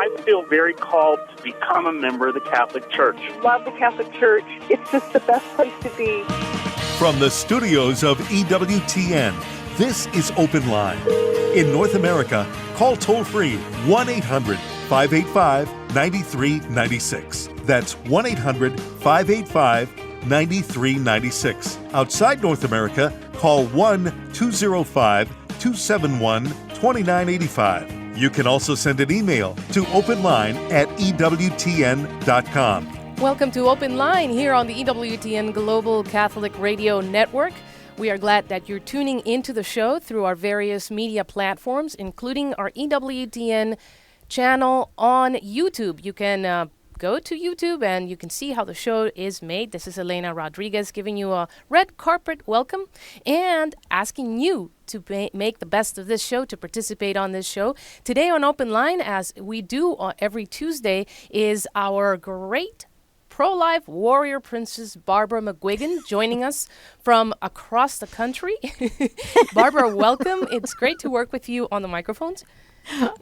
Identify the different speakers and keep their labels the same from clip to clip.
Speaker 1: I feel very called to become a member of the Catholic Church.
Speaker 2: Love the Catholic Church. It's just the best place to be.
Speaker 3: From the studios of EWTN, this is Open Line. In North America, call toll-free 1-800-585-9396. That's 1-800-585-9396. Outside North America, call 1-205-271-2985. You can also send an email to openline@ewtn.com.
Speaker 4: Welcome to Open Line here on the EWTN Global Catholic Radio Network. We are glad that you're tuning into the show through our various media platforms, including our EWTN channel on YouTube. You can go to YouTube and you can see how the show is made. This is Elena Rodriguez giving you a red carpet welcome and asking you to make the best of this show, to participate on this show. Today on Open Line, as we do every Tuesday, is our great pro-life warrior princess Barbara McGuigan joining us from across the country. Barbara, welcome. It's great to work with you on the microphones.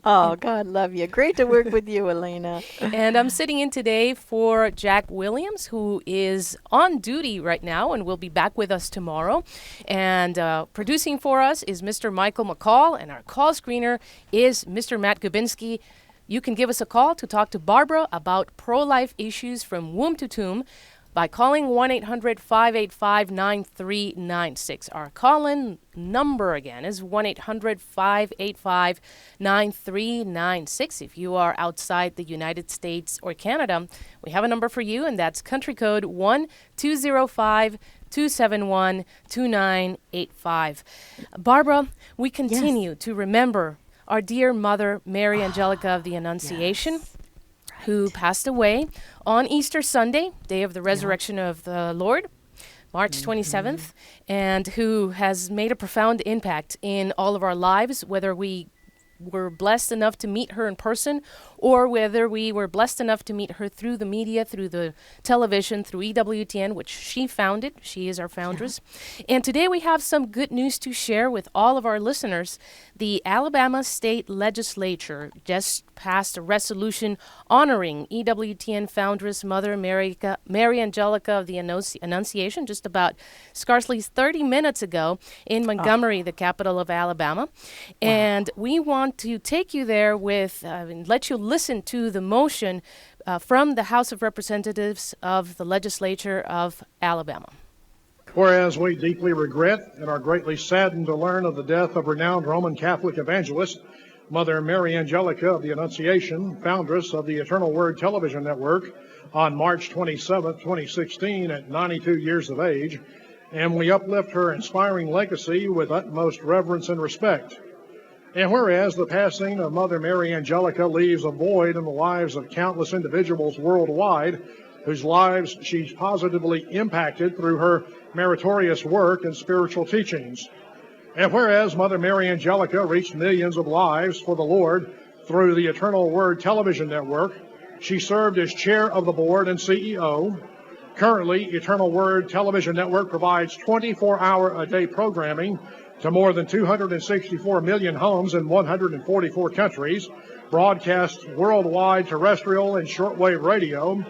Speaker 5: Oh, God love you. Great to work with you, Elena.
Speaker 4: And I'm sitting in today for Jack Williams, who is on duty right now and will be back with us tomorrow. And producing for us is Mr. Michael McCall, and our call screener is Mr. Matt Gubinski. You can give us a call to talk to Barbara about pro-life issues from womb to tomb by calling 1-800-585-9396. Our call-in number again is 1-800-585-9396. If you are outside the United States or Canada, we have a number for you, and that's country code 1-205-271-2985. Barbara, we continue to remember our dear Mother, Mary Angelica of the Annunciation, who passed away on Easter Sunday, day of the resurrection of the Lord, March 27th, and who has made a profound impact in all of our lives, whether we were blessed enough to meet her in person or whether we were blessed enough to meet her through the media, through the television, through EWTN, which she founded. She is our foundress. Yeah. And today we have some good news to share with all of our listeners. The Alabama State Legislature just passed a resolution honoring EWTN foundress Mother Mary Angelica of the Annunciation just about scarcely 30 minutes ago in Montgomery, the capital of Alabama. And we want to take you there with and let you listen to the motion from the House of Representatives of the Legislature of Alabama.
Speaker 6: Whereas we deeply regret and are greatly saddened to learn of the death of renowned Roman Catholic evangelist Mother Mary Angelica of the Annunciation, foundress of the Eternal Word television network, on March 27, 2016 at 92 years of age, and we uplift her inspiring legacy with utmost reverence and respect. And whereas the passing of Mother Mary Angelica leaves a void in the lives of countless individuals worldwide whose lives she's positively impacted through her meritorious work and spiritual teachings. And whereas Mother Mary Angelica reached millions of lives for the Lord through the Eternal Word television network, she served as chair of the board and CEO. Currently, Eternal Word television network provides 24-hour-a-day programming to more than 264 million homes in 144 countries, broadcasts worldwide terrestrial and shortwave radio,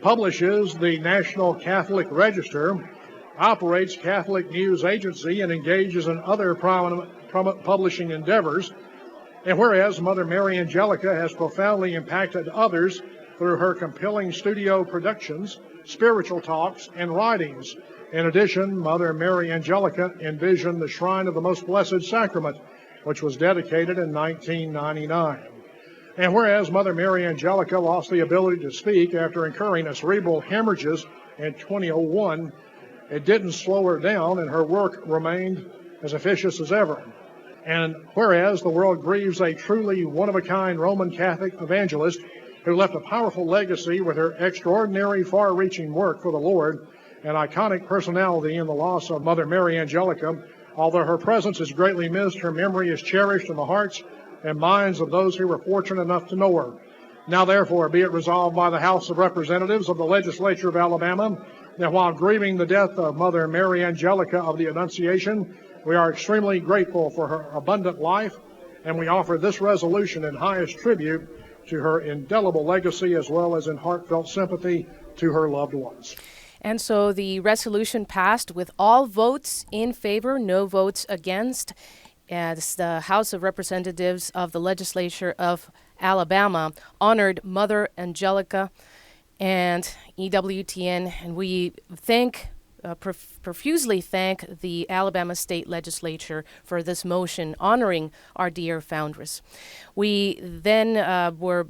Speaker 6: publishes the National Catholic Register, operates Catholic News Agency, and engages in other publishing endeavors. And whereas Mother Mary Angelica has profoundly impacted others through her compelling studio productions, spiritual talks, and writings. In addition, Mother Mary Angelica envisioned the Shrine of the Most Blessed Sacrament, which was dedicated in 1999. And whereas Mother Mary Angelica lost the ability to speak after incurring a cerebral hemorrhages in 2001, it didn't slow her down, and her work remained as efficacious as ever. And whereas the world grieves a truly one-of-a-kind Roman Catholic evangelist who left a powerful legacy with her extraordinary, far-reaching work for the Lord, an iconic personality in the loss of Mother Mary Angelica, although her presence is greatly missed, her memory is cherished in the hearts and minds of those who were fortunate enough to know her. Now, therefore, be it resolved by the House of Representatives of the Legislature of Alabama that while grieving the death of Mother Mary Angelica of the Annunciation, we are extremely grateful for her abundant life, and we offer this resolution in highest tribute to her indelible legacy as well as in heartfelt sympathy to her loved ones.
Speaker 4: And so the resolution passed with all votes in favor, no votes against, as the House of Representatives of the Legislature of Alabama honored Mother Angelica and EWTN, and we profusely thank the Alabama State Legislature for this motion honoring our dear foundress. We then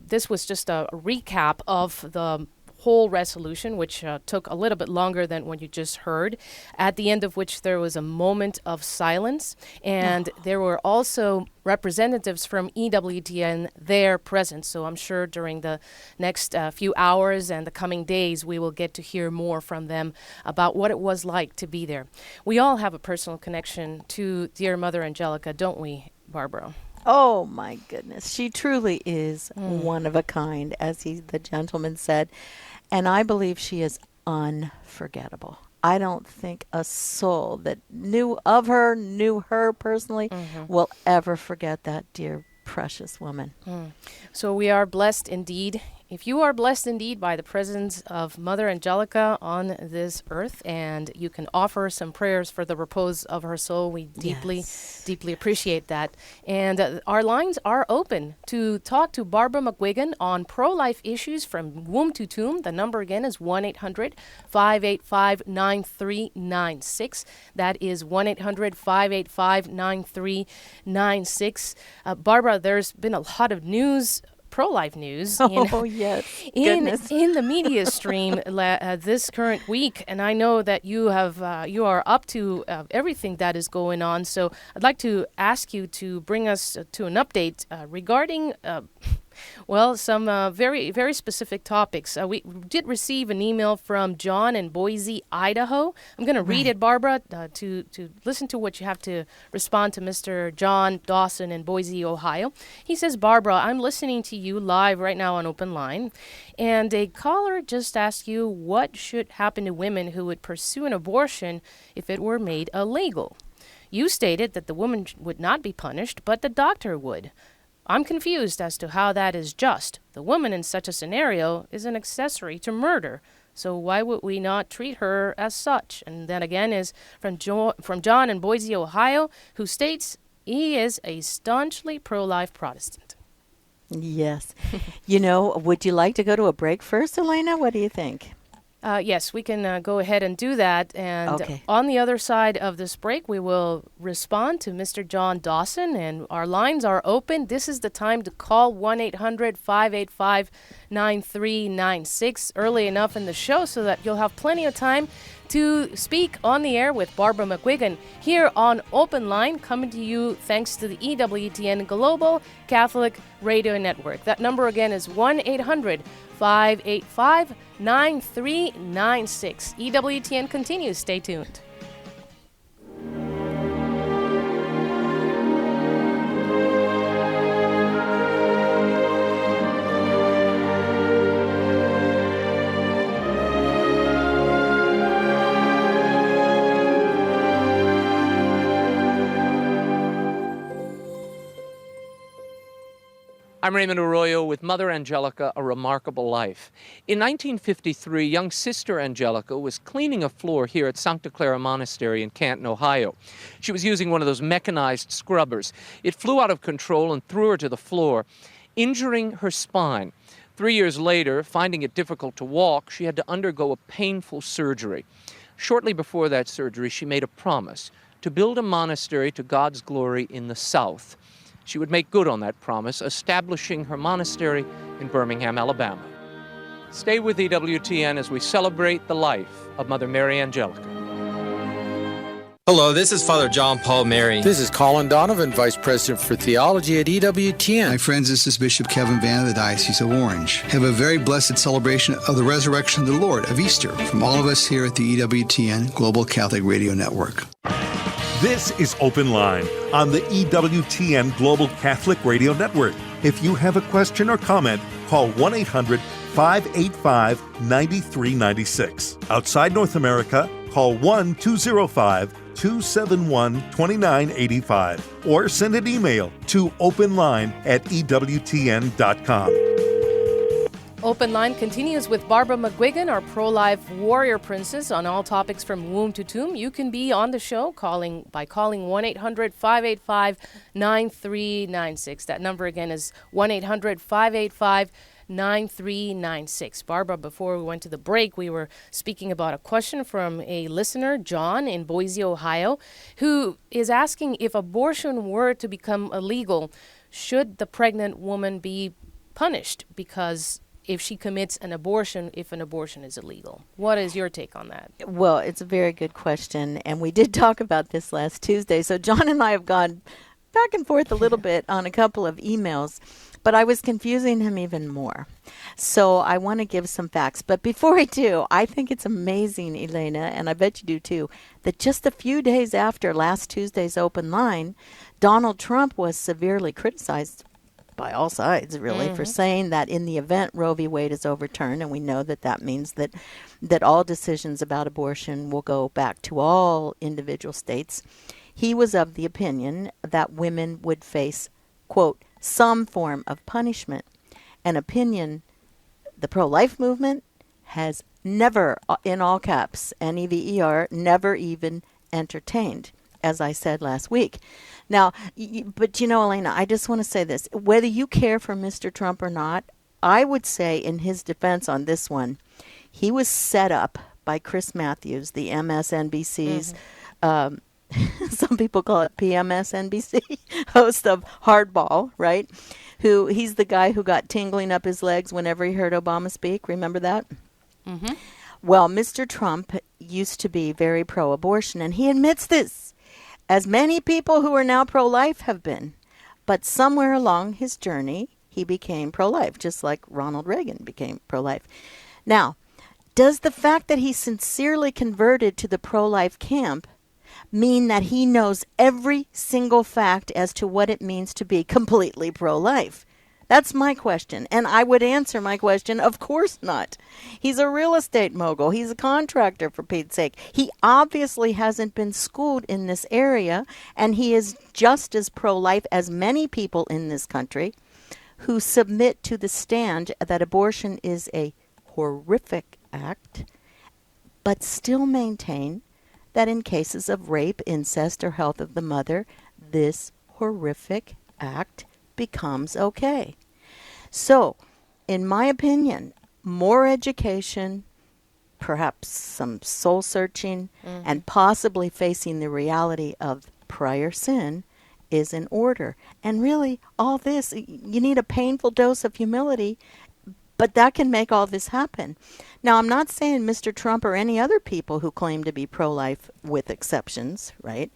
Speaker 4: this was just a recap of the whole resolution, which took a little bit longer than what you just heard, at the end of which there was a moment of silence, and there were also representatives from EWTN there present. So I'm sure during the next few hours and the coming days, we will get to hear more from them about what it was like to be there. We all have a personal connection to dear Mother Angelica, don't we, Barbara?
Speaker 5: Oh, my goodness. She truly is one of a kind, as the gentleman said. And I believe she is unforgettable. I don't think a soul that knew her personally, will ever forget that dear, precious woman.
Speaker 4: So we are blessed indeed. If you are blessed indeed by the presence of Mother Angelica on this earth, and you can offer some prayers for the repose of her soul, we deeply appreciate that. And our lines are open to talk to Barbara McGuigan on pro-life issues from womb to tomb. The number again is 1-800-585-9396. That is 1-800-585-9396. Barbara, there's been a lot of news, pro-life news in the media stream this current week, and I know that you are up to everything that is going on. So I'd like to ask you to bring us to an update regarding some very, very specific topics. We did receive an email from John in Boise, Idaho. I'm going to read it, Barbara, to listen to what you have to respond to Mr. John Dawson in Boise, Ohio. He says, Barbara, I'm listening to you live right now on Open Line, and a caller just asked you what should happen to women who would pursue an abortion if it were made illegal. You stated that the woman would not be punished, but the doctor would. I'm confused as to how that is just. The woman in such a scenario is an accessory to murder, so why would we not treat her as such? And that again is from John in Boise, Ohio, who states he is a staunchly pro-life Protestant.
Speaker 5: Yes. Would you like to go to a break first, Elena? What do you think?
Speaker 4: Yes, we can go ahead and do that. And on the other side of this break, we will respond to Mr. John Dawson, and our lines are open. This is the time to call 1-800-585-9396 early enough in the show so that you'll have plenty of time to speak on the air with Barbara McGuigan here on Open Line, coming to you thanks to the EWTN Global Catholic Radio Network. That number again is 1-800-585-9396. EWTN continues. Stay tuned.
Speaker 7: I'm Raymond Arroyo with Mother Angelica, A Remarkable Life. In 1953, young Sister Angelica was cleaning a floor here at Sancta Clara Monastery in Canton, Ohio. She was using one of those mechanized scrubbers. It flew out of control and threw her to the floor, injuring her spine. 3 years later, finding it difficult to walk, she had to undergo a painful surgery. Shortly before that surgery, she made a promise to build a monastery to God's glory in the South. She would make good on that promise, establishing her monastery in Birmingham, Alabama. Stay with EWTN as we celebrate the life of Mother Mary Angelica.
Speaker 8: Hello, this is Father John Paul Mary.
Speaker 9: This is Colin Donovan, Vice President for Theology at EWTN.
Speaker 10: My friends, this is Bishop Kevin Vann of the Diocese of Orange. Have a very blessed celebration of the resurrection of the Lord, of Easter, from all of us here at the EWTN Global Catholic Radio Network.
Speaker 3: This is Open Line on the EWTN Global Catholic Radio Network. If you have a question or comment, call 1-800-585-9396. Outside North America, call 1-205-271-2985 or send an email to openline@ewtn.com.
Speaker 4: Open Line continues with Barbara McGuigan, our pro-life warrior princess, on all topics from womb to tomb. You can be on the show calling 1-800-585-9396. That number again is 1-800-585-9396. Barbara, before we went to the break, we were speaking about a question from a listener, John in Boise, Ohio, who is asking if abortion were to become illegal, should the pregnant woman be punished because if she commits an abortion, if an abortion is illegal? What is your take on that?
Speaker 5: Well, it's a very good question, and we did talk about this last Tuesday. So John and I have gone back and forth a little bit on a couple of emails, but I was confusing him even more. So I want to give some facts. But before I do, I think it's amazing, Elena, and I bet you do too, that just a few days after last Tuesday's Open Line, Donald Trump was severely criticized by all sides, really, for saying that in the event Roe v. Wade is overturned, and we know that that means that all decisions about abortion will go back to all individual states, he was of the opinion that women would face, quote, some form of punishment, an opinion the pro-life movement has never, in all caps, N-E-V-E-R, never even entertained, as I said last week. Now, but you know, Elena, I just want to say this. Whether you care for Mr. Trump or not, I would say in his defense on this one, he was set up by Chris Matthews, the MSNBC's, some people call it PMSNBC, host of Hardball, right? He's the guy who got tingling up his legs whenever he heard Obama speak. Remember that? Mm-hmm. Well, Mr. Trump used to be very pro-abortion, and he admits this, as many people who are now pro-life have been. But somewhere along his journey, he became pro-life, just like Ronald Reagan became pro-life. Now, does the fact that he sincerely converted to the pro-life camp mean that he knows every single fact as to what it means to be completely pro-life? That's my question. And I would answer my question, of course not. He's a real estate mogul. He's a contractor, for Pete's sake. He obviously hasn't been schooled in this area, and he is just as pro-life as many people in this country who submit to the stand that abortion is a horrific act, but still maintain that in cases of rape, incest, or health of the mother, this horrific act becomes okay. So, in my opinion, more education, perhaps some soul searching, and possibly facing the reality of prior sin is in order. And really, all this, you need a painful dose of humility, but that can make all this happen. Now, I'm not saying Mr. Trump or any other people who claim to be pro-life, with exceptions, right?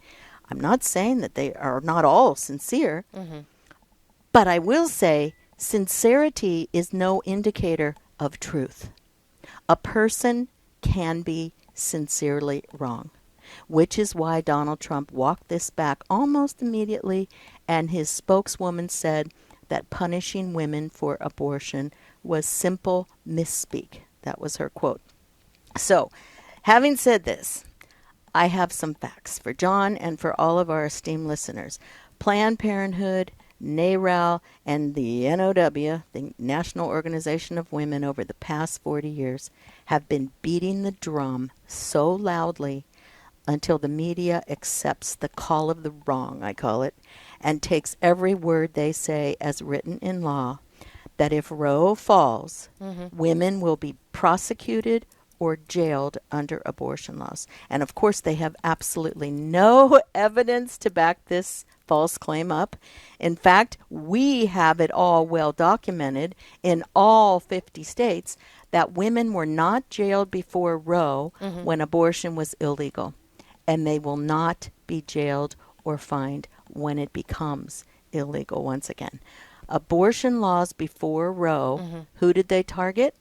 Speaker 5: I'm not saying that they are not all sincere. But I will say sincerity is no indicator of truth. A person can be sincerely wrong, which is why Donald Trump walked this back almost immediately, and his spokeswoman said that punishing women for abortion was simple misspeak. That was her quote. So, having said this, I have some facts for John and for all of our esteemed listeners. Planned Parenthood, NARAL, and the NOW, the National Organization of Women, over the past 40 years have been beating the drum so loudly until the media accepts the call of the wrong, I call it, and takes every word they say as written in law, that if Roe falls, women will be prosecuted or jailed under abortion laws. And of course, they have absolutely no evidence to back this false claim up. In fact, we have it all well documented in all 50 states that women were not jailed before Roe when abortion was illegal. And they will not be jailed or fined when it becomes illegal once again. Abortion laws before Roe, who did they target?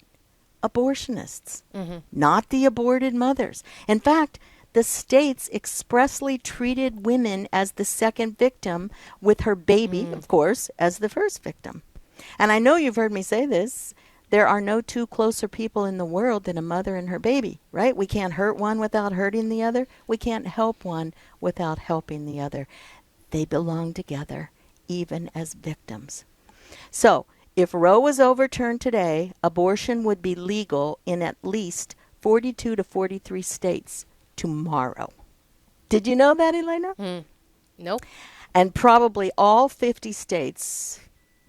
Speaker 5: Abortionists, not the aborted mothers. In fact, the states expressly treated women as the second victim, with her baby, of course, as the first victim. And I know you've heard me say this. There are no two closer people in the world than a mother and her baby, right? We can't hurt one without hurting the other. We can't help one without helping the other. They belong together, even as victims. So, If Roe was overturned today, abortion would be legal in at least 42 to 43 states tomorrow. Did you know that, Elena?
Speaker 4: Nope.
Speaker 5: And probably all 50 states,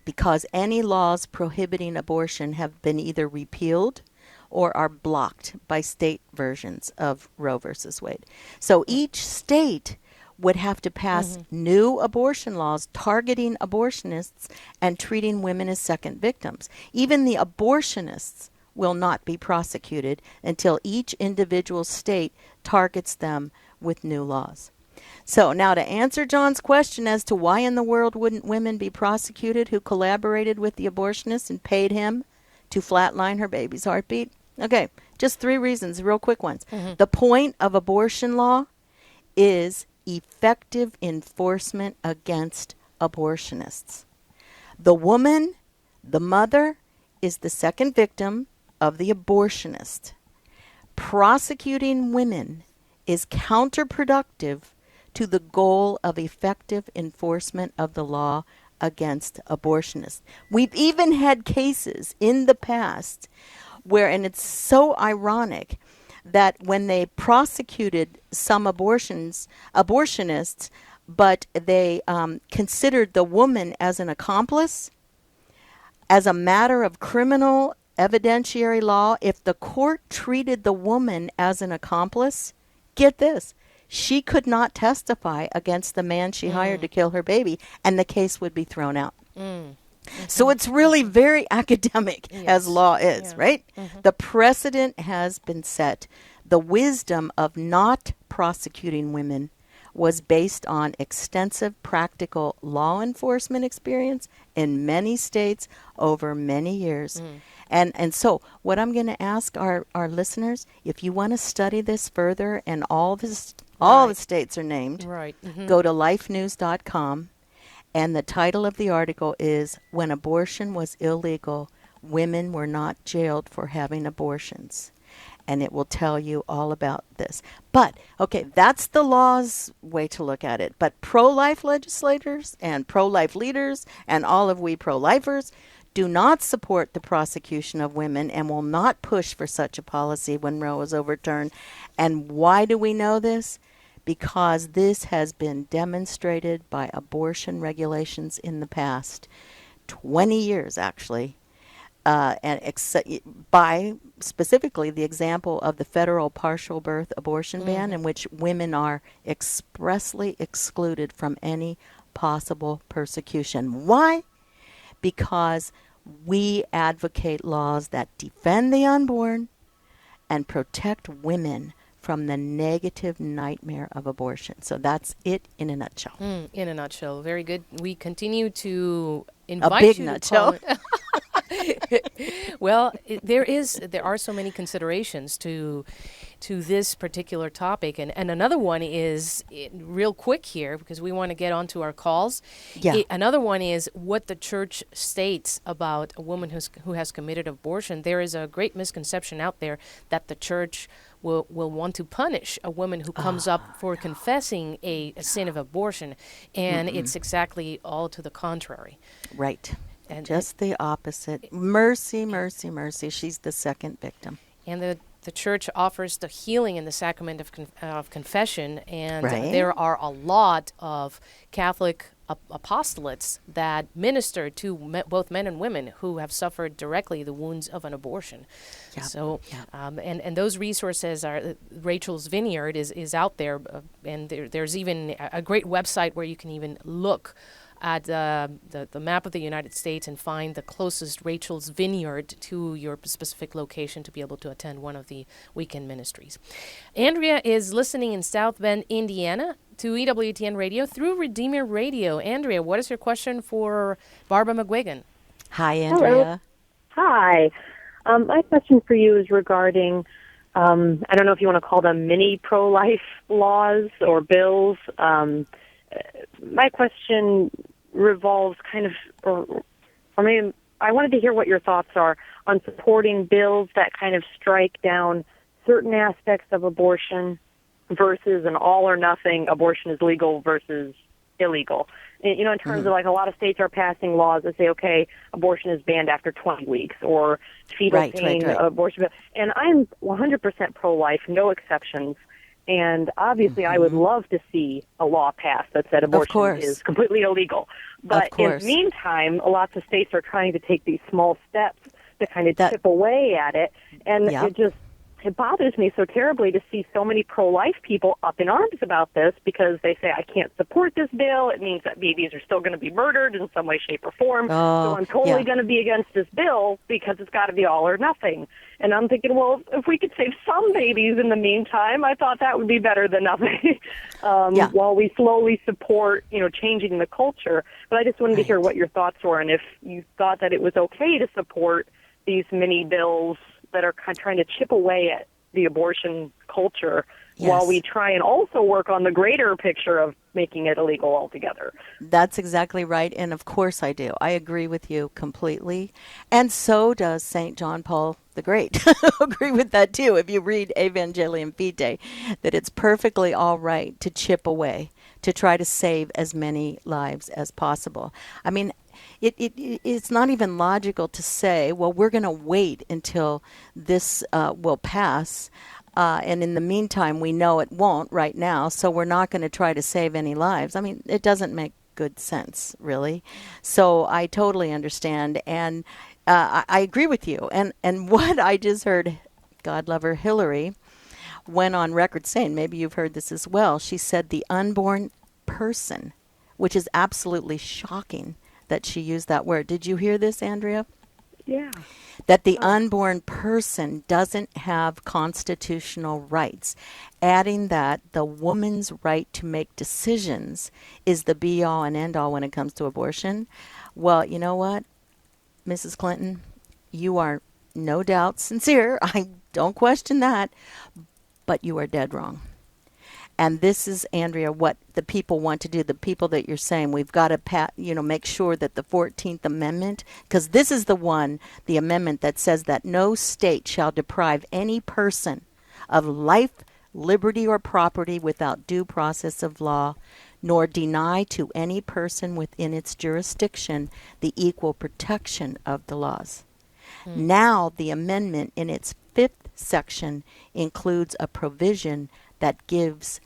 Speaker 5: because any laws prohibiting abortion have been either repealed or are blocked by state versions of Roe versus Wade. So each state would have to pass new abortion laws targeting abortionists and treating women as second victims. Even the abortionists will not be prosecuted until each individual state targets them with new laws. So now to answer John's question as to why in the world wouldn't women be prosecuted who collaborated with the abortionist and paid him to flatline her baby's heartbeat? Okay, just 3 reasons, real quick ones. The point of abortion law is effective enforcement against abortionists. The woman, the mother, is the second victim of the abortionist. Prosecuting women is counterproductive to the goal of effective enforcement of the law against abortionists. We've even had cases in the past where, and it's so ironic, that when they prosecuted some abortionists, but they considered the woman as an accomplice, as a matter of criminal evidentiary law, if the court treated the woman as an accomplice, get this, she could not testify against the man she hired to kill her baby, and the case would be thrown out. So it's really very academic, as law is, right? The precedent has been set. The wisdom of not prosecuting women was based on extensive practical law enforcement experience in many states over many years. And so what I'm going to ask our listeners, if you want to study this further, and all the states are named, go to lifenews.com. And the title of the article is, When Abortion Was Illegal, Women Were Not Jailed for Having Abortions. And it will tell you all about this. But, okay, that's the law's way to look at it. But pro-life legislators and pro-life leaders and all of we pro-lifers do not support the prosecution of women and will not push for such a policy when Roe is overturned. And why do we know this? Because this has been demonstrated by abortion regulations in the past 20 years, actually, and by specifically the example of the federal partial birth abortion ban, in which women are expressly excluded from any possible persecution. Why? Because we advocate laws that defend the unborn and protect women from the negative nightmare of abortion. So that's it in a nutshell.
Speaker 4: In a nutshell. Very good. We continue to invite
Speaker 5: a big
Speaker 4: you
Speaker 5: nutshell.
Speaker 4: to call Well, there are so many considerations to this particular topic, and another one is real quick here because we want to get onto our calls. Another one is what the church states about a woman who has committed abortion. There is a great misconception out there that the church will want to punish a woman who comes up for confessing a sin of abortion, and it's exactly all to the contrary.
Speaker 5: Right. And just the opposite. Mercy, mercy, mercy. She's the second victim.
Speaker 4: And the church offers the healing in the sacrament of confession, and there are a lot of Catholic apostolates that minister to both men and women who have suffered directly the wounds of an abortion. So, and those resources are, Rachel's Vineyard is out there, and there's even a great website where you can even look at the map of the United States and find the closest Rachel's Vineyard to your specific location to be able to attend one of the weekend ministries. Andrea is listening in South Bend, Indiana, to EWTN Radio through Redeemer Radio. Andrea, what is your question for Barbara McGuigan?
Speaker 5: Hi, Andrea.
Speaker 11: Hello. Hi. My question for you is regarding, I don't know if you want to call them mini pro-life laws or bills. My question revolves kind of, or maybe I wanted to hear what your thoughts are on supporting bills that kind of strike down certain aspects of abortion versus an all or nothing abortion is legal versus illegal. You know, in terms of like a lot of states are passing laws that say, okay, abortion is banned after 20 weeks or fetal pain abortion. And I'm 100% pro-life, no exceptions. And obviously, I would love to see a law passed that said abortion is completely illegal. But in the meantime, lots of states are trying to take these small steps to kind of chip away at it. And it bothers me so terribly to see so many pro-life people up in arms about this because they say, I can't support this bill. It means that babies are still going to be murdered in some way, shape, or form. So I'm totally going to be against this bill because it's got to be all or nothing. And I'm thinking, well, if we could save some babies in the meantime, I thought that would be better than nothing while we slowly support, changing the culture. But I just wanted to hear what your thoughts were and if you thought that it was okay to support these mini bills that are kind of trying to chip away at the abortion culture while we try and also work on the greater picture of making it illegal altogether.
Speaker 5: That's exactly right. And of course I do. I agree with you completely. And so does St. John Paul the Great. I agree with that too. If you read Evangelium Vitae, that it's perfectly all right to chip away, to try to save as many lives as possible. I mean, it's not even logical to say, well, we're going to wait until this will pass. And in the meantime, we know it won't right now, so we're not going to try to save any lives. I mean, it doesn't make good sense, really. So I totally understand. And I agree with you. And what I just heard, God love her, Hillary, went on record saying, maybe you've heard this as well, she said the unborn person, which is absolutely shocking that she used that word. Did you hear this, Andrea?
Speaker 2: Yeah.
Speaker 5: That the unborn person doesn't have constitutional rights. Adding that the woman's right to make decisions is the be-all and end-all when it comes to abortion. Well, you know what, Mrs. Clinton? You are no doubt sincere. I don't question that. But you are dead wrong. And this is, Andrea, what the people want to do, the people that you're saying, we've got to make sure that the 14th Amendment, because this is the amendment that says that no state shall deprive any person of life, liberty, or property without due process of law, nor deny to any person within its jurisdiction the equal protection of the laws. Now, the amendment in its 5th section includes a provision that gives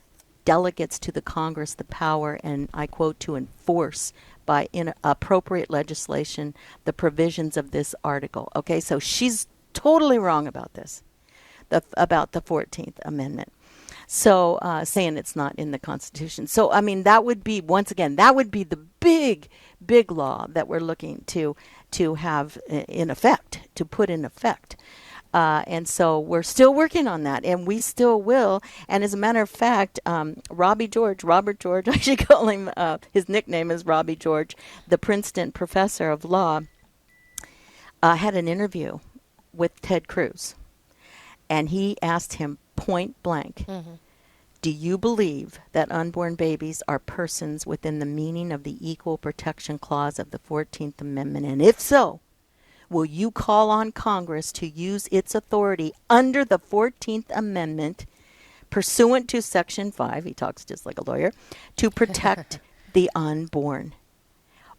Speaker 5: delegates to the Congress the power, and I quote, to enforce by appropriate legislation the provisions of this article. Okay, so she's totally wrong about this, about the 14th Amendment. So saying it's not in the Constitution. So, I mean, that would be, once again, that would be the big law that we're looking to have in effect, to put in effect. And so we're still working on that, and we still will. And as a matter of fact, Robert George, I should call him, his nickname is Robbie George, the Princeton professor of law, had an interview with Ted Cruz. And he asked him point blank, do you believe that unborn babies are persons within the meaning of the Equal Protection Clause of the 14th Amendment? And if so, will you call on Congress to use its authority under the 14th Amendment, pursuant to Section 5, he talks just like a lawyer, to protect the unborn?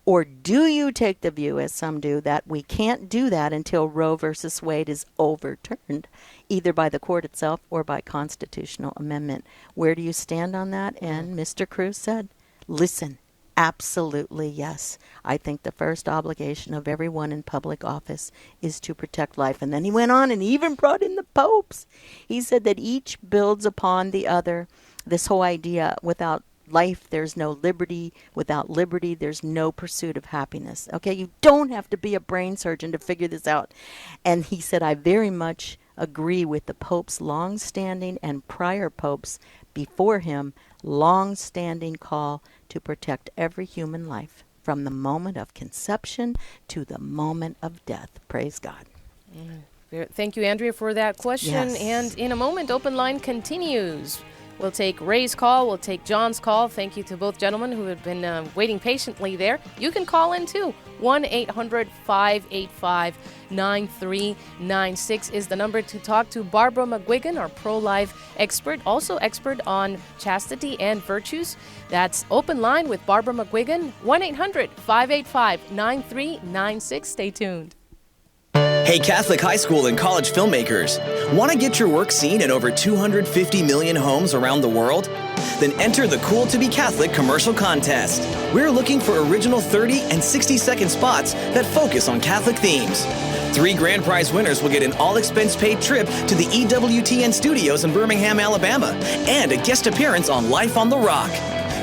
Speaker 5: Or do you take the view, as some do, that we can't do that until Roe versus Wade is overturned, either by the court itself or by constitutional amendment? Where do you stand on that? And Mr. Cruz said, listen, absolutely yes. I think the first obligation of everyone in public office is to protect life. And then he went on and even brought in the popes. He said that each builds upon the other. This whole idea, without life, there's no liberty. Without liberty, there's no pursuit of happiness. Okay, you don't have to be a brain surgeon to figure this out. And he said, I very much agree with the Pope's long-standing and prior popes before him, long-standing call to protect every human life from the moment of conception to the moment of death. Praise God.
Speaker 4: Thank you, Andrea, for that question.
Speaker 5: Yes.
Speaker 4: And in a moment, Open Line continues. We'll take Ray's call. We'll take John's call. Thank you to both gentlemen who have been waiting patiently there. You can call in too. 1-800-585-9396 is the number to talk to Barbara McGuigan, our pro-life expert, also expert on chastity and virtues. That's Open Line with Barbara McGuigan, 1-800-585-9396. Stay tuned.
Speaker 12: Hey, Catholic high school and college filmmakers, want to get your work seen in over 250 million homes around the world? Then enter the Cool to be Catholic commercial contest. We're looking for original 30 and 60-second spots that focus on Catholic themes. 3 grand prize winners will get an all-expense-paid trip to the EWTN studios in Birmingham, Alabama, and a guest appearance on Life on the Rock.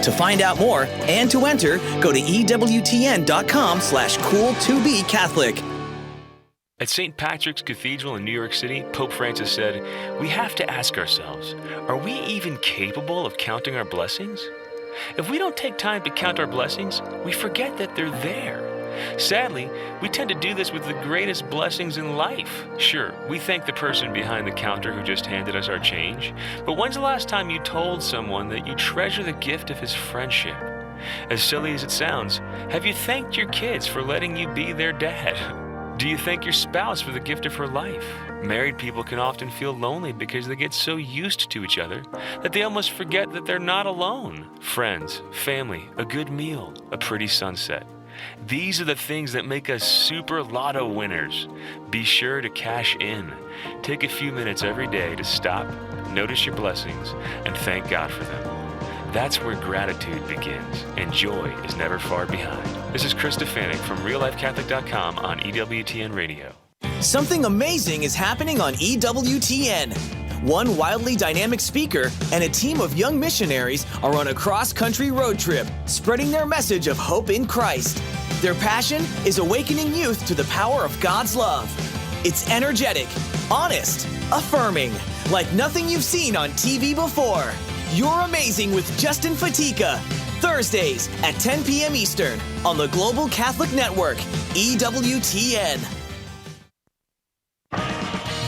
Speaker 12: To find out more and to enter, go to EWTN.com/cool2becatholic.
Speaker 13: At St. Patrick's Cathedral in New York City, Pope Francis said, "We have to ask ourselves, are we even capable of counting our blessings? If we don't take time to count our blessings, we forget that they're there. Sadly, we tend to do this with the greatest blessings in life. Sure, we thank the person behind the counter who just handed us our change, but when's the last time you told someone that you treasure the gift of his friendship? As silly as it sounds, have you thanked your kids for letting you be their dad? Do you thank your spouse for the gift of her life? Married people can often feel lonely because they get so used to each other that they almost forget that they're not alone. Friends, family, a good meal, a pretty sunset. These are the things that make us super lotto winners. Be sure to cash in. Take a few minutes every day to stop, notice your blessings, and thank God for them. That's where gratitude begins, and joy is never far behind. This is Chris Stefanik from RealLifeCatholic.com on EWTN Radio.
Speaker 12: Something amazing is happening on EWTN. One wildly dynamic speaker and a team of young missionaries are on a cross-country road trip, spreading their message of hope in Christ. Their passion is awakening youth to the power of God's love. It's energetic, honest, affirming, like nothing you've seen on TV before. You're Amazing with Justin Fatika. Thursdays at 10 p.m. Eastern on the Global Catholic Network, EWTN.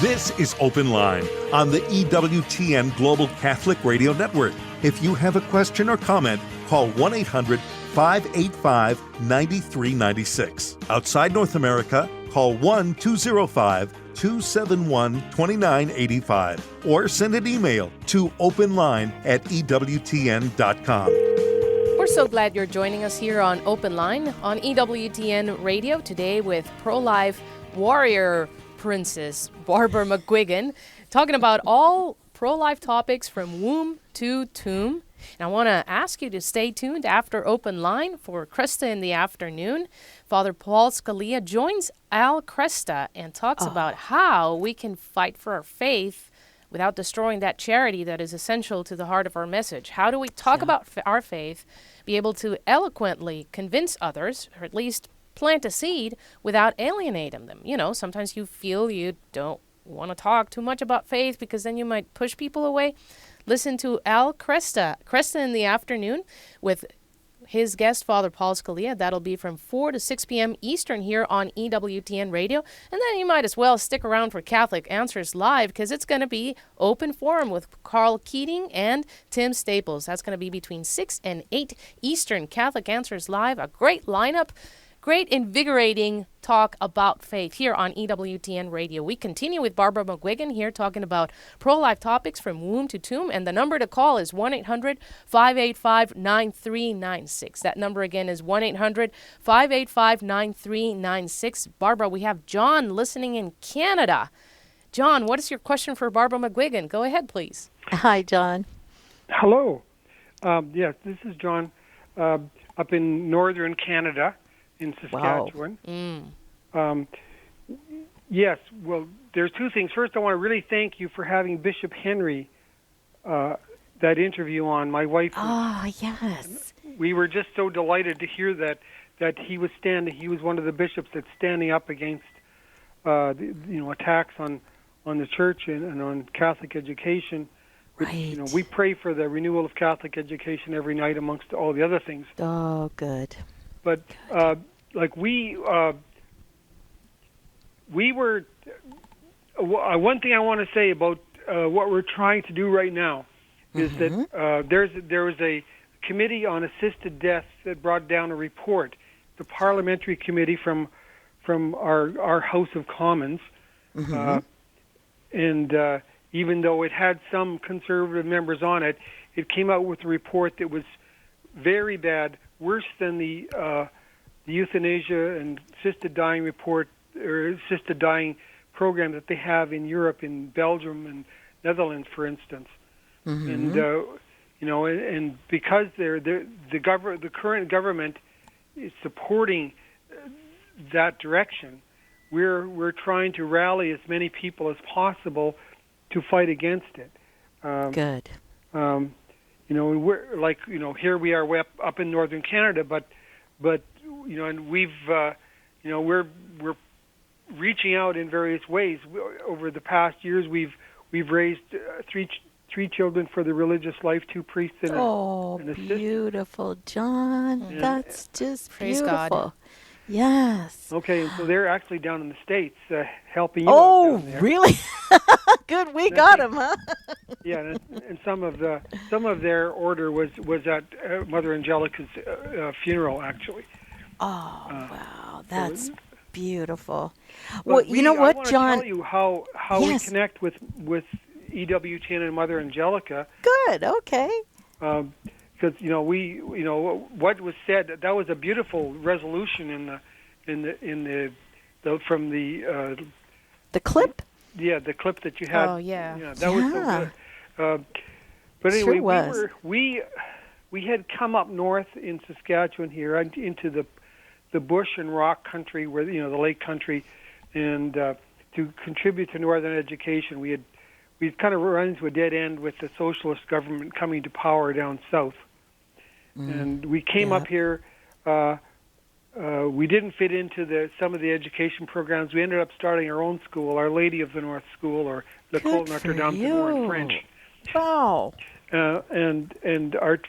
Speaker 3: This is Open Line on the EWTN Global Catholic Radio Network. If you have a question or comment, call 1-800-585-9396. Outside North America, call 1-205-271-2985 or send an email to openline@ewtn.com.
Speaker 4: We're so glad you're joining us here on Open Line on EWTN Radio today with pro-life warrior princess Barbara McGuigan, talking about all pro-life topics from womb to tomb. And I want to ask you to stay tuned after Open Line for Cresta in the afternoon. Father Paul Scalia joins Al Cresta and talks about how we can fight for our faith without destroying that charity that is essential to the heart of our message. How do we talk about our faith, be able to eloquently convince others, or at least plant a seed without alienating them? You know, sometimes you feel you don't want to talk too much about faith because then you might push people away. Listen to Al Cresta in the afternoon with his guest, Father Paul Scalia. That'll be from 4 to 6 p.m. Eastern here on EWTN Radio. And then you might as well stick around for Catholic Answers Live because it's going to be open forum with Carl Keating and Tim Staples. That's going to be between 6 and 8 Eastern. Catholic Answers Live, a great lineup. Great, invigorating talk about faith here on EWTN Radio. We continue with Barbara McGuigan here talking about pro-life topics from womb to tomb. And the number to call is 1-800-585-9396. That number again is 1-800-585-9396. Barbara, we have John listening in Canada. John, what is your question for Barbara McGuigan? Go ahead, please.
Speaker 5: Hi, John.
Speaker 14: Hello. Yes, this is John up in northern Canada. In Saskatchewan.
Speaker 4: Wow.
Speaker 14: Yes, well, there's two things. First, I want to really thank you for having Bishop Henry, that interview on. My wife.
Speaker 5: Yes.
Speaker 14: We were just so delighted to hear that he was one of the bishops that's standing up against, attacks on the church and on Catholic education.
Speaker 5: Right.
Speaker 14: We pray for the renewal of Catholic education every night amongst all the other things.
Speaker 5: Oh, good.
Speaker 14: But we were. One thing I want to say about what we're trying to do right now is that there was a committee on assisted death that brought down a report, the parliamentary committee from our House of Commons, and even though it had some conservative members on it, it came out with a report that was very bad, worse than the euthanasia and assisted dying report or assisted dying program that they have in Europe, in Belgium and Netherlands, for instance. And and because the current government is supporting that direction, we're trying to rally as many people as possible to fight against it.
Speaker 5: Good.
Speaker 14: We're here we are up in northern Canada, but and we've we're reaching out in various ways. Over the past years, we've raised three children for the religious life, 2 priests and an assistant.
Speaker 5: Beautiful, John. That's just
Speaker 4: Praise
Speaker 5: beautiful.
Speaker 4: God.
Speaker 5: Yes.
Speaker 14: Okay, and so they're actually down in the States helping you out down there.
Speaker 5: Really? Good, we got them, huh?
Speaker 14: Yeah, and some of their order was at Mother Angelica's funeral, actually.
Speaker 5: Oh, wow, that's beautiful.
Speaker 14: Well,
Speaker 5: you know what, John?
Speaker 14: I want to tell you how we connect with EWTN and Mother Angelica.
Speaker 5: Good. Okay.
Speaker 14: Because what was said, that was a beautiful resolution from
Speaker 5: the clip.
Speaker 14: Yeah, the clip that you had.
Speaker 4: Oh yeah.
Speaker 14: That was so good. But anyway,
Speaker 5: Sure
Speaker 14: we had come up north in Saskatchewan here into the bush and rock country, where the lake country, and to contribute to northern education. We'd kind of run into a dead end with the socialist government coming to power down south. And we came up here. We didn't fit into some of the education programs. We ended up starting our own school, Our Lady of the North School, or L'École Notre Dame du Nord in French.
Speaker 5: Wow.
Speaker 14: And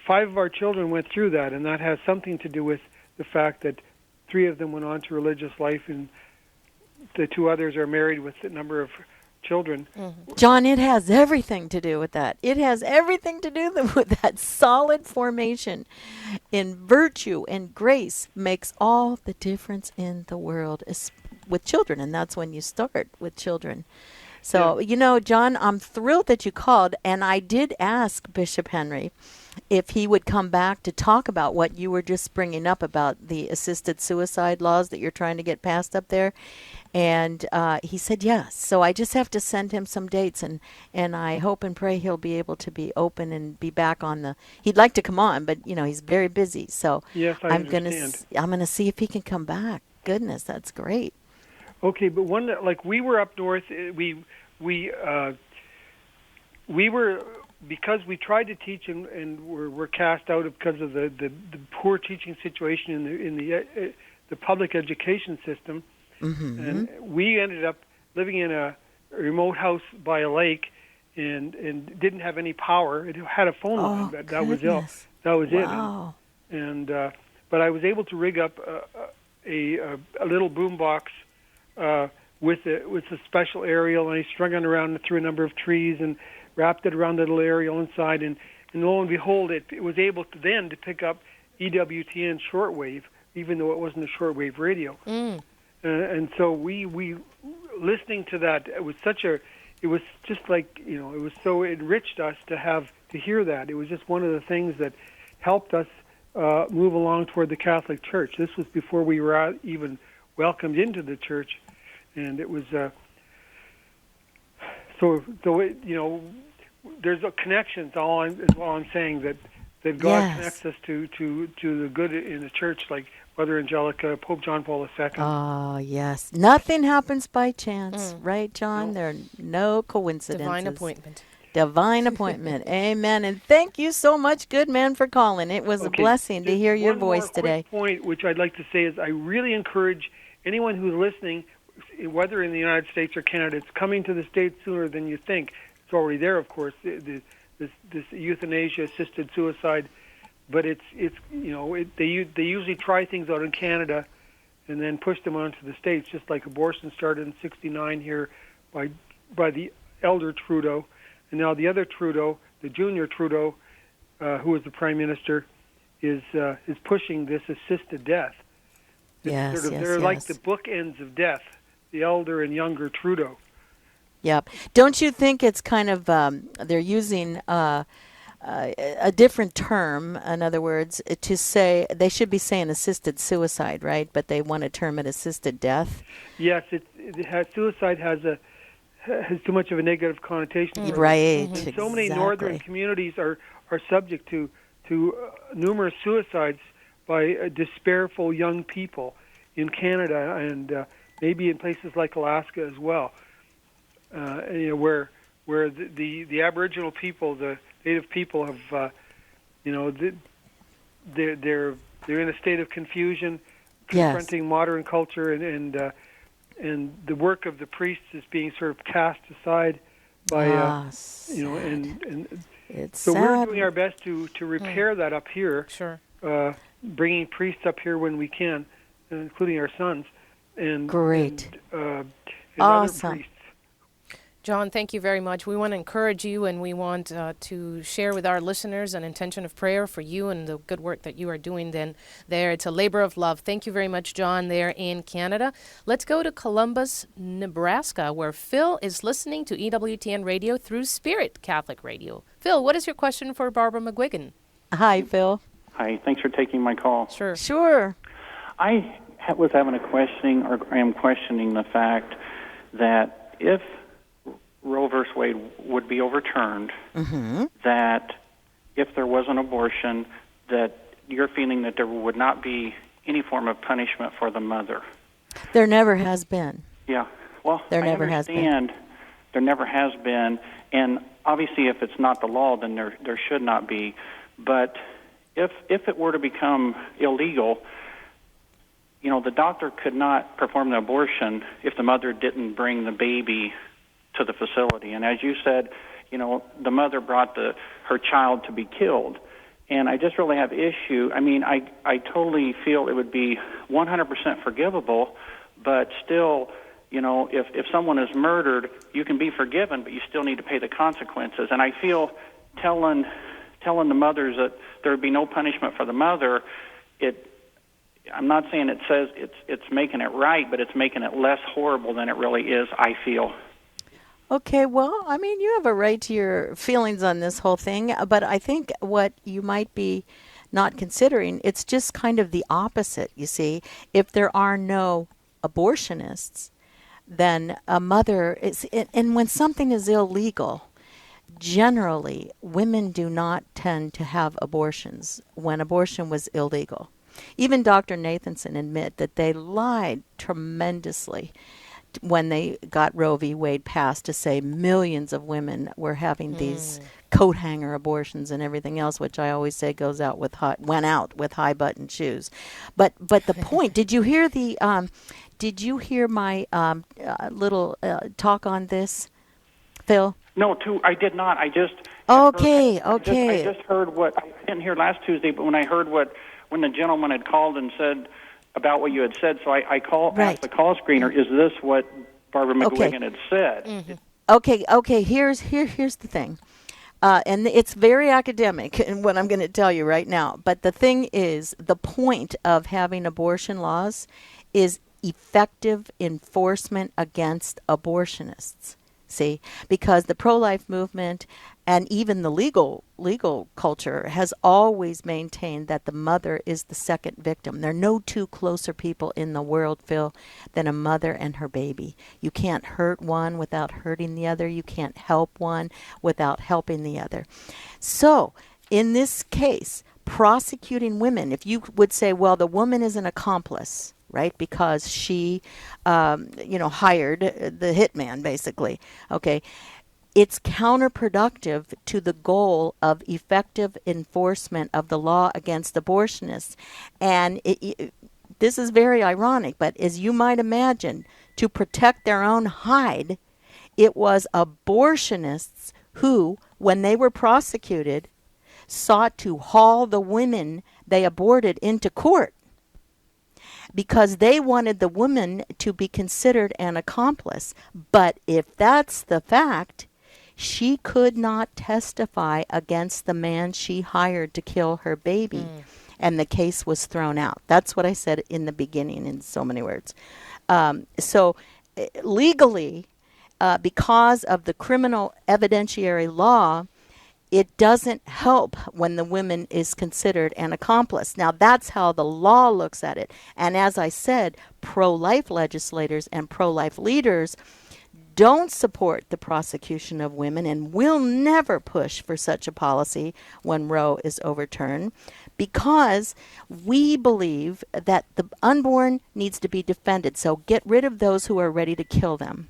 Speaker 14: 5 of our children went through that, and that has something to do with the fact that 3 of them went on to religious life, and the 2 others are married with a number of children.
Speaker 5: John, it has everything to do with that. It has everything to do with that solid formation in virtue and grace makes all the difference in the world with children, and that's when you start with children. So, John, I'm thrilled that you called, and I did ask Bishop Henry if he would come back to talk about what you were just bringing up about the assisted suicide laws that you're trying to get passed up there. And he said yes. So I just have to send him some dates, and I hope and pray he'll be able to be open and be back on he'd like to come on, but, he's very busy. So
Speaker 14: yes,
Speaker 5: I'm gonna see if he can come back. Goodness, that's great.
Speaker 14: Okay, but we were up north, we were, because we tried to teach and were cast out because of the poor teaching situation in the public education system, and we ended up living in a remote house by a lake and didn't have any power. It had a phone line, but that was it. That was
Speaker 5: wow.
Speaker 14: it. And but I was able to rig up a little boombox with a special aerial, and I strung it around through a number of trees and wrapped it around the little aerial inside, and lo and behold, it was able to pick up EWTN shortwave, even though it wasn't a shortwave radio. And so we listening to that, it was just like, it was so enriched us to hear that. It was just one of the things that helped us move along toward the Catholic Church. This was before we were even welcomed into the church, and it was there's a connections. All I'm saying, that God connects us to the good in the church, like Mother Angelica, Pope John Paul II.
Speaker 5: Oh, yes. Nothing happens by chance, right, John? No. There are no coincidences.
Speaker 4: Divine appointment.
Speaker 5: Divine appointment. Amen. And thank you so much, good man, for calling. It was a blessing to hear your voice today.
Speaker 14: One more quick point, which I'd like to say, is I really encourage anyone who's listening, whether in the United States or Canada, it's coming to the States sooner than you think. It's already there, of course, this euthanasia-assisted suicide. But they usually try things out in Canada and then push them onto the States, just like abortion started in '69 here by the elder Trudeau, and now the other Trudeau, the junior Trudeau, who is the Prime Minister, is pushing this assisted death.
Speaker 5: Yes,
Speaker 14: They're like the bookends of death, the elder and younger Trudeau.
Speaker 5: Yep. Don't you think it's kind of they're using a different term, in other words, to say they should be saying assisted suicide, right? But they want to term it assisted death.
Speaker 14: Yes, suicide has too much of a negative connotation.
Speaker 5: Right.
Speaker 14: And so many northern communities are subject to numerous suicides by despairful young people in Canada and maybe in places like Alaska as well. Where the Aboriginal people, the Native people have, they're in a state of confusion, confronting modern culture, and the work of the priests is being sort of cast aside by, and
Speaker 5: it's
Speaker 14: so
Speaker 5: sad.
Speaker 14: we're doing our best to repair that up here.
Speaker 4: Sure.
Speaker 14: Bringing priests up here when we can, including our sons, and
Speaker 5: great,
Speaker 14: and
Speaker 5: awesome.
Speaker 14: other priests.
Speaker 4: John, thank you very much. We want to encourage you, and we want to share with our listeners an intention of prayer for you and the good work that you are doing there. It's a labor of love. Thank you very much, John, there in Canada. Let's go to Columbus, Nebraska, where Phil is listening to EWTN Radio through Spirit Catholic Radio. Phil, what is your question for Barbara McGuigan?
Speaker 5: Hi, Phil.
Speaker 1: Hi, thanks for taking my call.
Speaker 5: Sure.
Speaker 1: I was having a questioning, or I am questioning the fact that if Roe versus Wade would be overturned, that if there was an abortion, that you're feeling that there would not be any form of punishment for the mother.
Speaker 5: There never has been.
Speaker 1: Yeah. Well,
Speaker 5: there never has been.
Speaker 1: There never has been, and obviously if it's not the law, then there should not be. But if it were to become illegal, the doctor could not perform the abortion if the mother didn't bring the baby to the facility. And as you said, the mother brought her child to be killed. And I just really have issue. I mean, I totally feel it would be 100% forgivable, but still, if someone is murdered, you can be forgiven, but you still need to pay the consequences. And I feel telling the mothers that there would be no punishment for the mother, I'm not saying it says it's making it right, but it's making it less horrible than it really is, I feel.
Speaker 5: Okay, well, I mean, you have a right to your feelings on this whole thing, but I think what you might be not considering, it's just kind of the opposite, you see. If there are no abortionists, then a mother is, and when something is illegal, generally, women do not tend to have abortions when abortion was illegal. Even Dr. Nathanson admit that they lied tremendously when they got Roe v. Wade passed to say millions of women were having these coat hanger abortions and everything else, which I always say went out with high button shoes. But the point, did you hear my little talk on this, Phil?
Speaker 1: No, I did not. I just
Speaker 5: okay.
Speaker 1: I just heard what I didn't hear last Tuesday, but when I heard when the gentleman had called and said about what you had said, so I asked the call screener, is this what Barbara McGuigan had said?
Speaker 5: Mm-hmm. Okay. Here's the thing, and it's very academic in what I'm going to tell you right now. But the thing is, the point of having abortion laws is effective enforcement against abortionists. See, because the pro-life movement and even the legal culture has always maintained that the mother is the second victim. There are no two closer people in the world, Phil, than a mother and her baby. You can't hurt one without hurting the other. You can't help one without helping the other. So, in this case, prosecuting women, if you would say, well, the woman is an accomplice, right? Because she, hired the hitman, basically. Okay. It's counterproductive to the goal of effective enforcement of the law against abortionists. And this is very ironic, but as you might imagine, to protect their own hide, it was abortionists who, when they were prosecuted, sought to haul the women they aborted into court, because they wanted the woman to be considered an accomplice. But if that's the fact, She could not testify against the man she hired to kill her baby. And the case was thrown out. That's what I said in the beginning in so many words. So legally, because of the criminal evidentiary law, it doesn't help when the woman is considered an accomplice. Now, that's how the law looks at it. And as I said, pro-life legislators and pro-life leaders don't support the prosecution of women and will never push for such a policy when Roe is overturned, because we believe that the unborn needs to be defended. So get rid of those who are ready to kill them.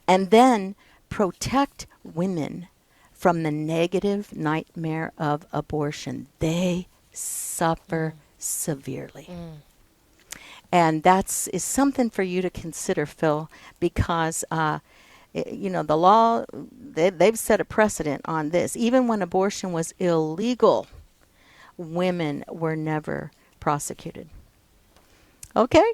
Speaker 5: And then protect women from the negative nightmare of abortion. They suffer severely. And is something for you to consider, Phil, because, the law, they've set a precedent on this. Even when abortion was illegal, women were never prosecuted. Okay?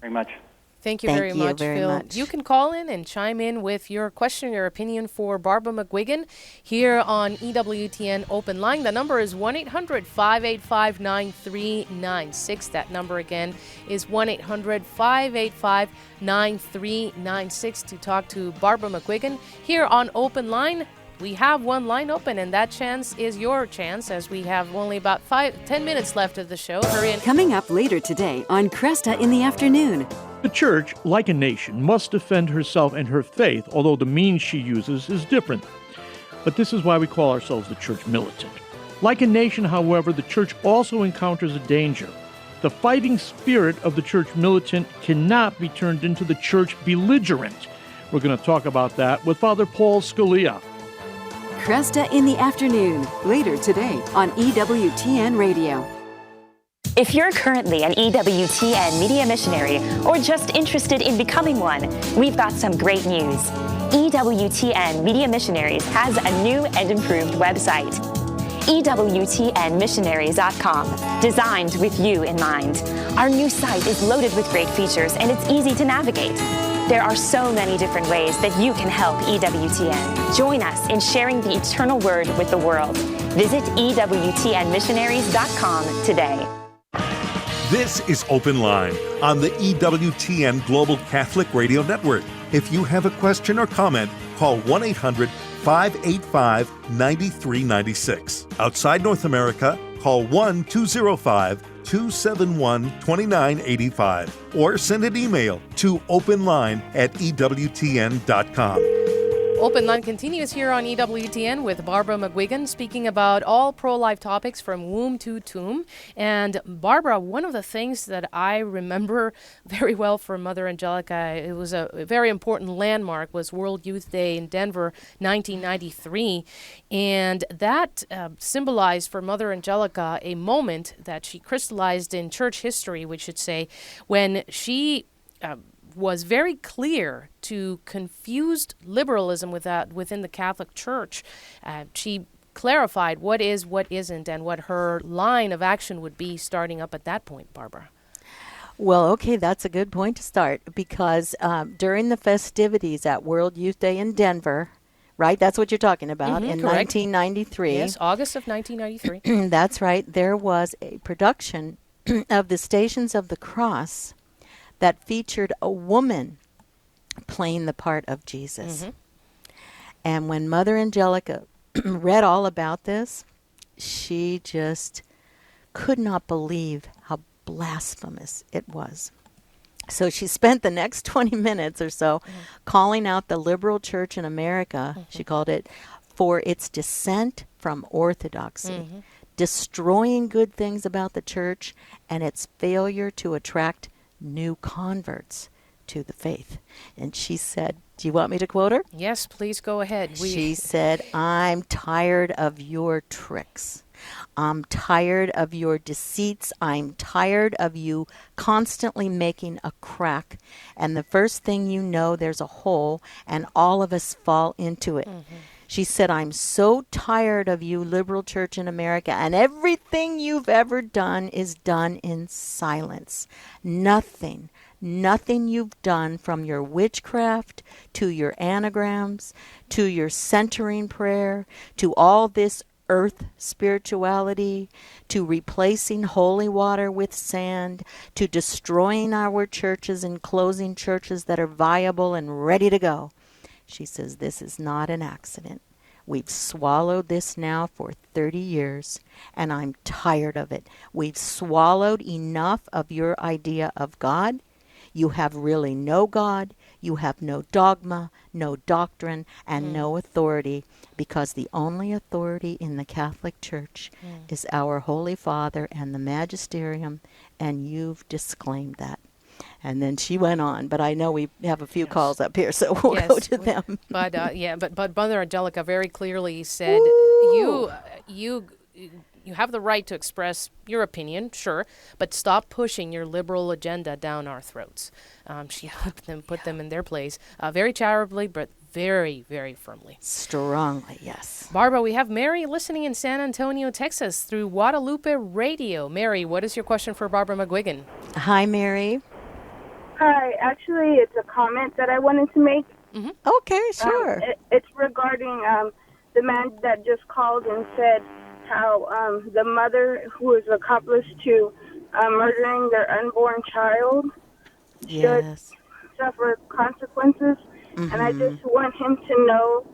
Speaker 1: Very much.
Speaker 4: Thank you very much, Phil. You can call in and chime in with your question, your opinion for Barbara McGuigan here on EWTN Open Line. The number is 1-800-585-9396. That number again is 1-800-585-9396 to talk to Barbara McGuigan here on Open Line. We have one line open, and that chance is your chance, as we have only about 10 minutes left of the show. Hurry in.
Speaker 15: Coming up later today on Cresta in the Afternoon.
Speaker 16: The church, like a nation, must defend herself and her faith, although the means she uses is different. But this is why we call ourselves the church militant. Like a nation, however, the church also encounters a danger. The fighting spirit of the church militant cannot be turned into the church belligerent. We're going to talk about that with Father Paul Scalia.
Speaker 15: Cresta in the Afternoon, later today on EWTN Radio.
Speaker 17: If you're currently an EWTN media missionary or just interested in becoming one, we've got some great news. EWTN Media Missionaries has a new and improved website, EWTNmissionaries.com, designed with you in mind. Our new site is loaded with great features and it's easy to navigate. There are so many different ways that you can help EWTN. Join us in sharing the eternal word with the world. Visit EWTNmissionaries.com today.
Speaker 3: This is Open Line on the EWTN Global Catholic Radio Network. If you have a question or comment, call 1-800-585-9396. Outside North America, call 1-205-271-2985 or send an email to openline@ewtn.com.
Speaker 4: Open Line continues here on EWTN with Barbara McGuigan, speaking about all pro-life topics from womb to tomb. And Barbara, one of the things that I remember very well from Mother Angelica, it was a very important landmark, was World Youth Day in Denver, 1993. And that symbolized for Mother Angelica a moment that she crystallized in church history, we should say, when she was very clear to confused liberalism within the Catholic Church. She clarified what is, what isn't, and what her line of action would be starting up at that point, Barbara.
Speaker 5: Well, okay, that's a good point to start, because during the festivities at World Youth Day in Denver, right, that's what you're talking about, in
Speaker 4: correct.
Speaker 5: 1993.
Speaker 4: Yes, August of 1993.
Speaker 5: That's right. There was a production of the Stations of the Cross that featured a woman playing the part of Jesus. And when Mother Angelica read all about this, she just could not believe how blasphemous it was. So she spent the next 20 minutes or so calling out the liberal church in America, she called it, for its dissent from orthodoxy, destroying good things about the church, and its failure to attract new converts to the faith. And she said, do you want me to quote her?
Speaker 4: Yes, please go ahead.
Speaker 5: She said, I'm tired of your tricks. I'm tired of your deceits. I'm tired of you constantly making a crack. And the first thing you know, there's a hole, and all of us fall into it. She said, I'm so tired of you, liberal church in America, and everything you've ever done is done in silence. Nothing Nothing you've done, from your witchcraft to your anagrams to your centering prayer to all this earth spirituality, to replacing holy water with sand, to destroying our churches and closing churches that are viable and ready to go. She says, this is not an accident. We've swallowed this now for 30 years, and I'm tired of it. We've swallowed enough of your idea of God. You have really no God. You have no dogma, no doctrine, and no authority, because the only authority in the Catholic Church is our Holy Father and the Magisterium, and you've disclaimed that. And then she went on, but I know we have a few calls up here, so we'll go to them.
Speaker 4: But Mother Angelica very clearly said, you have the right to express your opinion, sure, but stop pushing your liberal agenda down our throats. She put them in their place, very charitably, but very, very firmly.
Speaker 5: Strongly, yes.
Speaker 4: Barbara, we have Mary listening in San Antonio, Texas, through Guadalupe Radio. Mary, what is your question for Barbara McGuigan?
Speaker 5: Hi, Mary.
Speaker 18: Hi. Actually, it's a comment that I wanted to make.
Speaker 5: Mm-hmm. Okay, sure.
Speaker 18: It's regarding the man that just called and said how the mother who is accomplice to murdering their unborn child should suffer consequences. Mm-hmm. And I just want him to know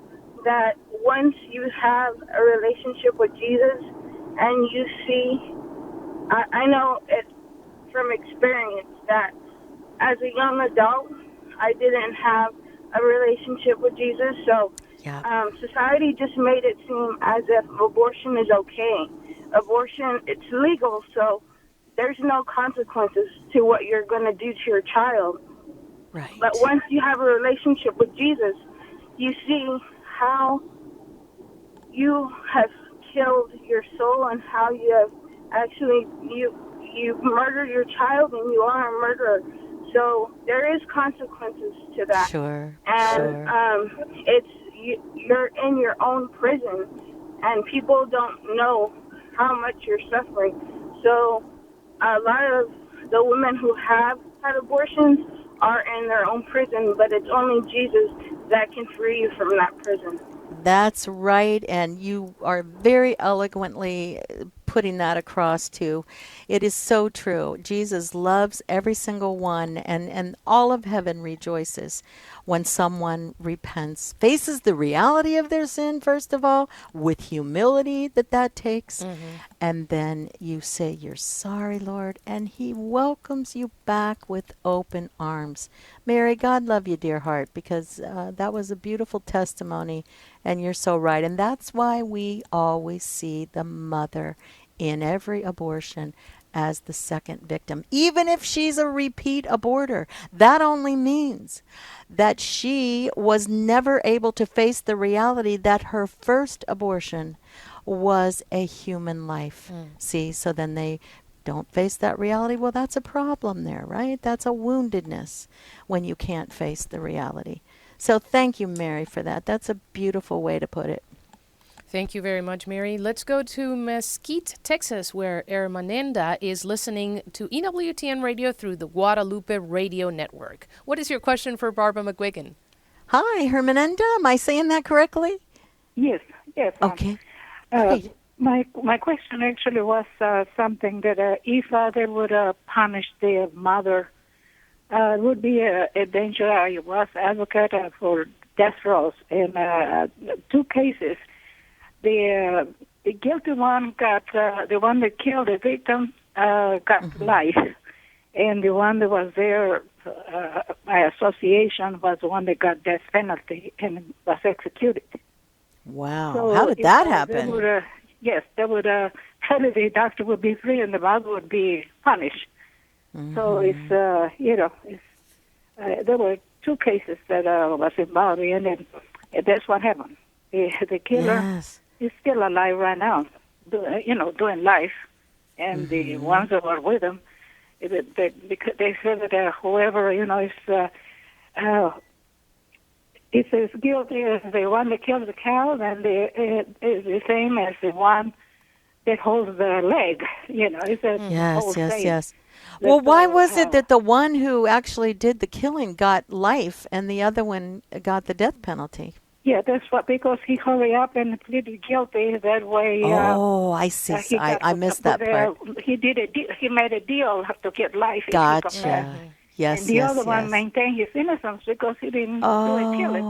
Speaker 18: that once you have a relationship with Jesus and you see, I know it from experience that as a young adult, I didn't have a relationship with Jesus, so society just made it seem as if abortion is okay. Abortion, it's legal, so there's no consequences to what you're going to do to your child.
Speaker 5: Right.
Speaker 18: But once you have a relationship with Jesus, you see how you have killed your soul and how you have actually, you murdered your child and you are a murderer. So there is consequences to that.
Speaker 5: Sure.
Speaker 18: And you're in your own prison, and people don't know how much you're suffering. So a lot of the women who have had abortions are in their own prison, but it's only Jesus that can free you from that prison.
Speaker 5: That's right, and you are very eloquently putting that across too. It is so true. Jesus loves every single one, and all of heaven rejoices when someone repents, faces the reality of their sin, first of all, with humility that takes, and then you say, you're sorry, Lord, and he welcomes you back with open arms. Mary, God love you, dear heart, because that was a beautiful testimony, and you're so right. And that's why we always see the mother in every abortion as the second victim, even if she's a repeat aborter. That only means that she was never able to face the reality that her first abortion was a human life. See, so then they don't face that reality. Well, that's a problem there, right? That's a woundedness when you can't face the reality. So thank you, Mary, for that. That's a beautiful way to put it.
Speaker 4: Thank you very much, Mary. Let's go to Mesquite, Texas, where Hermanenda is listening to EWTN Radio through the Guadalupe Radio Network. What is your question for Barbara McGuigan?
Speaker 5: Hi, Hermanenda. Am I saying that correctly?
Speaker 19: Yes.
Speaker 5: Okay.
Speaker 19: My question actually was something that if there would punish the mother, it would be a danger. I was advocate for death rows in 2 cases. The guilty one got, the one that killed the victim got life, and the one that was there by association was the one that got death penalty and was executed.
Speaker 5: Wow.
Speaker 19: So
Speaker 5: how did that happen?
Speaker 19: They would probably the doctor would be free and the mother would be punished. So it's, there were 2 cases that was involved, and then that's what happened. The killer is still alive right now, doing life, and the ones that were with him, because they said that whoever is as guilty as the one that killed the cow, and is the same as the one that holds the leg. It's a whole thing.
Speaker 5: Yes. Well, why was it that the one who actually did the killing got life and the other one got the death penalty?
Speaker 19: Yeah, that's what, because he hurried up and pleaded guilty. That way.
Speaker 5: Oh, I see. I missed that part.
Speaker 19: He he made a deal to get life.
Speaker 5: Gotcha. Yes,
Speaker 19: and the other one maintained his innocence because he didn't really kill it.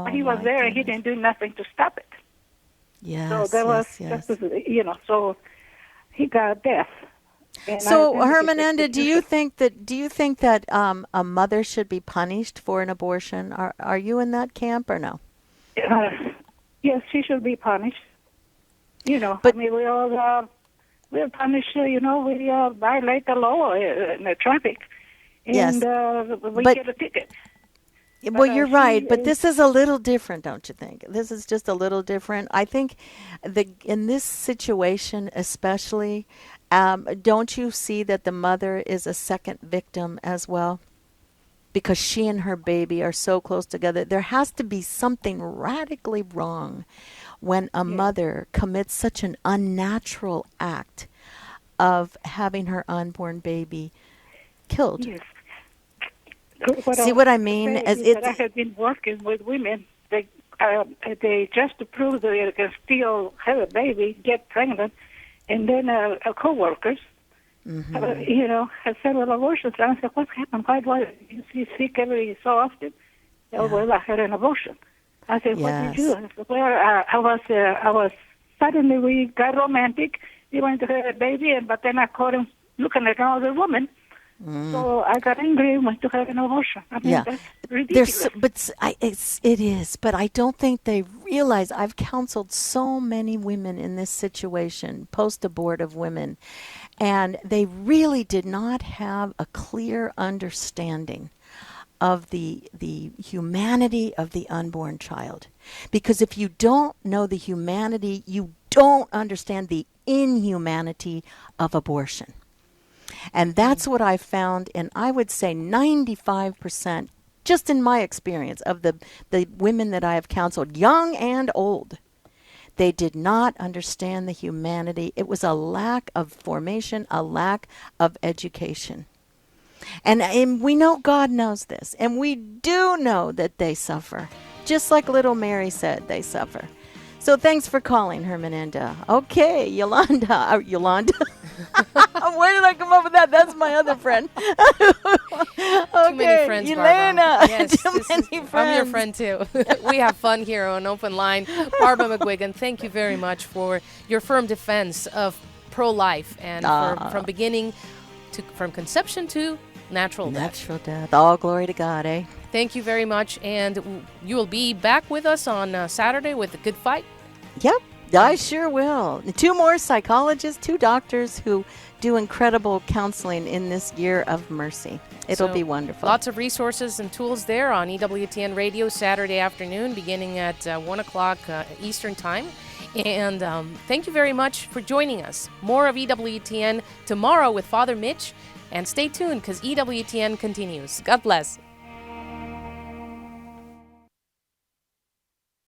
Speaker 19: But he was there and he didn't do nothing to stop it.
Speaker 5: Yes,
Speaker 19: so there was, so he got death. And
Speaker 5: so, Hermanenda, do you think that a mother should be punished for an abortion? Are you in that camp or no?
Speaker 19: Yes, she should be punished. But I mean, we're punished. We violate the law in the traffic, and we get a ticket.
Speaker 5: Well, you're right, but this is a little different, don't you think? This is just a little different. I think in this situation especially, don't you see that the mother is a second victim as well? Because she and her baby are so close together. There has to be something radically wrong when a mother commits such an unnatural act of having her unborn baby killed.
Speaker 19: Yes.
Speaker 5: See what I mean?
Speaker 19: I have been working with women. They just to prove that they can still have a baby, get pregnant, and then co-workers, have several abortions. And I said, "What's happened? Why you see sick every so often?" Oh, well, I had an abortion. I said, "What did you do?" I said, "Well, I was suddenly we got romantic. We went to have a baby, but then I caught him looking at another woman." So I got angry and went to have an abortion. I mean, that's ridiculous.
Speaker 5: It is, but I don't think they realize. I've counseled so many women in this situation, post-abortive women, and they really did not have a clear understanding of the humanity of the unborn child. Because if you don't know the humanity, you don't understand the inhumanity of abortion. And that's what I found in, I would say, 95%, just in my experience, of the women that I have counseled, young and old. They did not understand the humanity. It was a lack of formation, a lack of education. And we know God knows this. And we do know that they suffer. Just like little Mary said, they suffer. So thanks for calling, Hermanenda. Okay, Yolanda. Where did I come up with that? That's my other friend. Okay,
Speaker 4: Too many friends,
Speaker 5: Elena.
Speaker 4: Barbara. Yes,
Speaker 5: Too many friends.
Speaker 4: I'm your friend, too. We have fun here on Open Line. Barbara McGuigan, thank you very much for your firm defense of pro-life and from beginning from conception to natural death.
Speaker 5: Natural death. All glory to God, eh?
Speaker 4: Thank you very much, and you will be back with us on Saturday with The Good Fight.
Speaker 5: Yep, I sure will. 2 more psychologists, 2 doctors who do incredible counseling in this year of mercy. It'll be wonderful.
Speaker 4: Lots of resources and tools there on EWTN Radio Saturday afternoon, beginning at 1 o'clock Eastern Time. And thank you very much for joining us. More of EWTN tomorrow with Father Mitch. And stay tuned because EWTN continues. God bless.